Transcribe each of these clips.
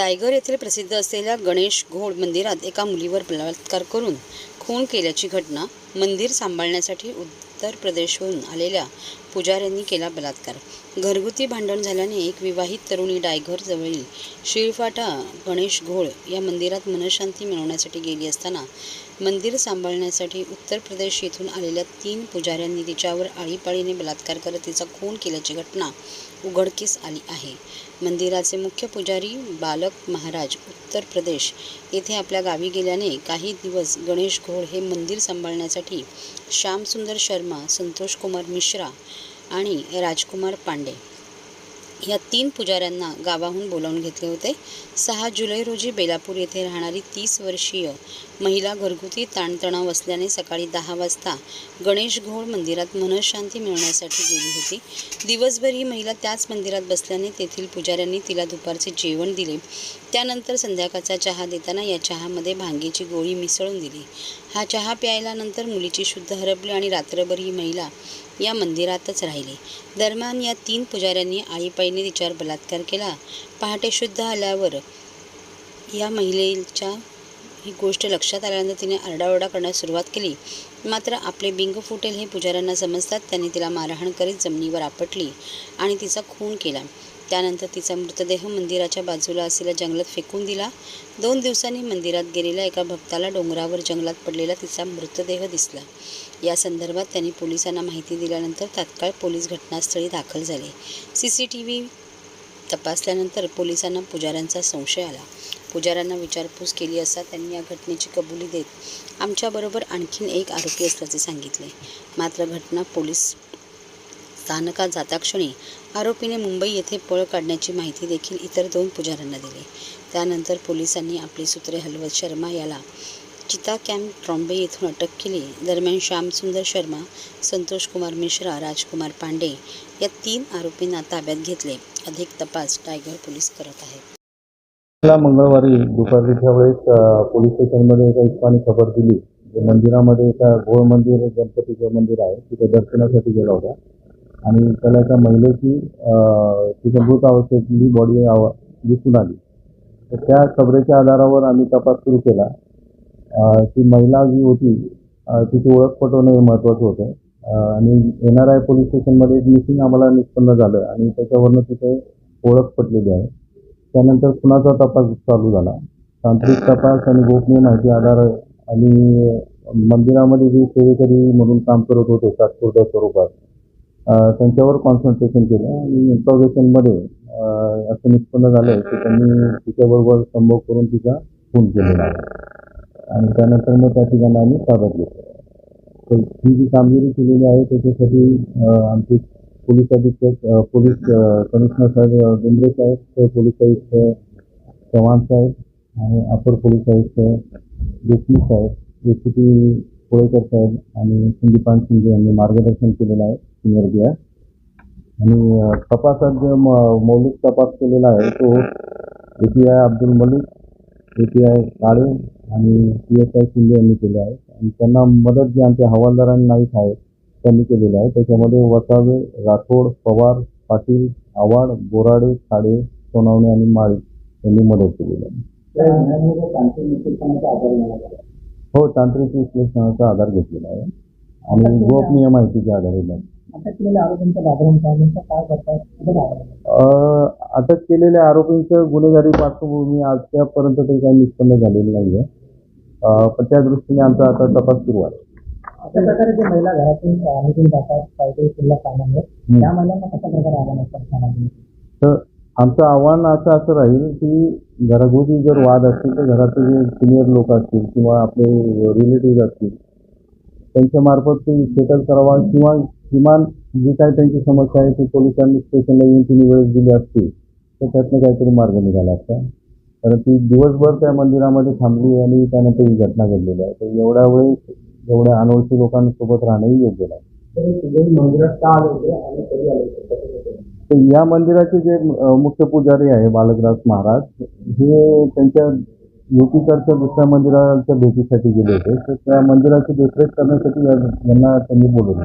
दायगर येथील प्रसिद्ध असलेल्या गणेश घोड मंदिरात एका मुलीवर बलात्कार करून खून केल्याची घटना. मंदिर सांभाळण्यासाठी उत्तर प्रदेशहून आलेल्या पुजाऱ्यांनी केला बलात्कार. घरगुती भांडण झाल्याने एक विवाहित तरुणी दायगर जवळील शिळफाटा गणेश घोड या मंदिरात मनःशांती मिळवण्यासाठी गेली असताना मंदिर सांभाळण्यासाठी उत्तर प्रदेश येथून आलेल्या 3 पुजाऱ्यांनी तिच्यावर आळीपाळीने बलात्कार करत तिचा खून केल्याची घटना उघडकीस आली आहे. मंदिराचे मुख्य पुजारी बालक महाराज उत्तर प्रदेश येथे आपल्या गावी गेल्याने काही दिवस गणेश घोड हे मंदिर सांभाळण्यासाठी श्यामसुंदर शर्मा, संतोष कुमार मिश्रा आणि राजकुमार पांडे या 3 पुजाऱ्यांना गावाहून बोलावून घेतले होते. 6 जुलै रोजी बेलापूर येथे राहणारी 30 वर्षीय महिला घरगुती ताणतणाव असल्याने सकाळी 10 वाजता गणेश घोड मंदिरात मनःशांती मिळवण्यासाठी गेली होती. दिवसभर ही महिला त्याच मंदिरात बसल्याने तेथील पुजाऱ्यांनी तिला दुपारचे जेवण दिले. त्यानंतर संध्याकाळचा चहा देताना या चहामध्ये भांगेची गोळी मिसळून दिली. हा चहा प्यायल्यानंतर मुलीची शुद्ध हरपली आणि रात्रभर ही महिला या मंदिरातच राहिली. दरम्यान या 3 पुजाऱ्यांनी आळीपाळीने तिच्यावर बलात्कार केला. पहाटे शुद्ध आल्यावर या महिलेच्या ही गोष्ट लक्षात आल्यानंतर तिने आरडाओरडा करण्यास सुरुवात केली. मात्र आपले बिंग फुटेल हे पुजाऱ्यांना समजतात त्यांनी तिला मारहाण करीत जमिनीवर आपटली आणि तिचा खून केला. त्यानंतर तिचा मृतदेह मंदिराच्या बाजूला असलेल्या जंगलात फेकून दिला. 2 दिवसांनी मंदिरात गेलेल्या एका भक्ताला डोंगरावर जंगलात पडलेला तिचा मृतदेह दिसला. या संदर्भात त्यांनी पोलिसांना माहिती दिल्यानंतर तात्काळ पोलीस घटनास्थळी दाखल झाले. CCTV तपासल्यानंतर पोलिसांना पुजाऱ्यांचा संशय आला. पुजाऱ्यांना विचारपूस केली असता त्यांनी या घटनेची कबुली देत आमच्याबरोबर आणखीन एक आरोपी असल्याचे सांगितले. मात्र घटना पोलीस स्थानकात जाताक्षणी आरोपीने मुंबई येथे पळ काढण्याची माहिती देखील इतर 2 पुजाऱ्यांना दिली. त्यानंतर पोलिसांनी आपली सूत्रे हलवत शर्मा याला चिता कॅम्प ट्रॉम्बे येथून अटक केली. दरम्यान श्यामसुंदर शर्मा, संतोष कुमार मिश्रा, राजकुमार पांडे या 3 आरोपींना ताब्यात घेतले. अधिक तपास दायगर पोलीस करत आहेत. मंगळवारी दुपारच्या वेळेस पोलीस स्टेशनमध्ये एका इस्मानी खबर दिली की मंदिरामध्ये एका घोड मंदिर गणपतीचं मंदिर आहे तिथे दर्शनासाठी गेला होता आणि त्याला एका महिलेची तिच्या मृत अवस्थेतली बॉडी दिसून आली. तर त्या खबरेच्या आधारावर आम्ही तपास सुरू केला. ती महिला जी होती तिची ओळख पटवणं हे महत्त्वाचं होतं आणि NRI पोलीस स्टेशनमध्ये एक मिसिंग आम्हाला निष्पन्न झालं आणि त्याच्यावरनं तिथे ओळख पटलेली आहे. त्यानंतर खुनाचा तपास चालू झाला. तांत्रिक तपास आणि गोपनीय माहिती आधार आणि मंदिरामध्ये जे सेवेकरी म्हणून काम करत होते तात्पुरत्या स्वरूपात त्यांच्यावर कॉन्सन्ट्रेशन केलं आणि इंट्रोगेशनमध्ये असं निष्पन्न झालं की त्यांनी तिच्याबरोबर संभोग करून तिचा खून केलेला आहे आणि त्यानंतर मग त्या ठिकाणी आम्ही ताब्यात घेतलं. तर ही जी कामगिरी केलेली आहे त्याच्यासाठी आमचे पोलीस अधीक्षक, पोलीस कमिशनर साहेब बेंद्रे साहेब, पोलीस आयुक्त चव्हाण साहेब आणि अपर पोलीस आयुक्त देशमुख साहेब, ACP कोळेकर साहेब आणि संदीपान शिंदे यांनी मार्गदर्शन केलेलं आहे सिनियर DI. आणि तपासात जे मौलिक तपास केलेला आहे तो API अब्दुल मलिक, API काळे आणि PSI शिंदे यांनी केले आहे आणि त्यांना मदत जे आमच्या हवालदार आणि नाईक आहेत त्यांनी केलेलं आहे. त्याच्यामध्ये वसावे, राठोड, पवार, पाटील, आव्हाड, बोराडे, खाडे, सोनावणे आणि माळी यांनी मदत केलेली आहे. हो, तांत्रिक विश्लेषणाचा आधार घेतलेला आहे आणि गोपनीय माहितीच्या आधारे. अटक केलेल्या आरोपींचं गुन्हेगारी पार्श्वभूमी आजपर्यंत तरी काही निष्पन्न झालेली नाही आहे, पण त्या दृष्टीने आमचा आता तपास सुरू आहे. अशा प्रकारे जे महिला घरातून निघून जातात काहीतरी शिल्लक कामांवर त्या महिलांना कशा प्रकारे आव्हान असतात? तर आमचं आव्हान असं राहील की घरगुती जर वाद असतील तर घरातले जे सिनियर लोक असतील किंवा आपले रिलेटिव्ह असतील त्यांच्या मार्फत ते सेटल करावा किंवा किमान जी काही त्यांची समस्या आहे ती पोलिसांनी स्टेशनला येऊन तिने वेळेस दिली असती तर त्यातनं काहीतरी मार्ग निघाला असता. कारण ती दिवसभर त्या मंदिरामध्ये थांबली आणि त्यानंतर ही घटना घडलेली आहे. तर एवढ्या वेळेस एवढ्या अनोळखी लोकांसोबत राहणंही योग्य नाही. तर या मंदिराचे जे मुख्य पुजारी आहे बालकराज महाराज हे त्यांच्या युपीकडच्या दुसऱ्या मंदिराच्या भेटीसाठी गेले होते. तर त्या मंदिराची देखरेख करण्यासाठी यांना त्यांनी बोलवलं.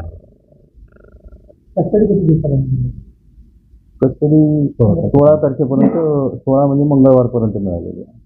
कस्टडी 16 तारखेपर्यंत, 16 म्हणजे मंगळवारपर्यंत मिळालेली आहे.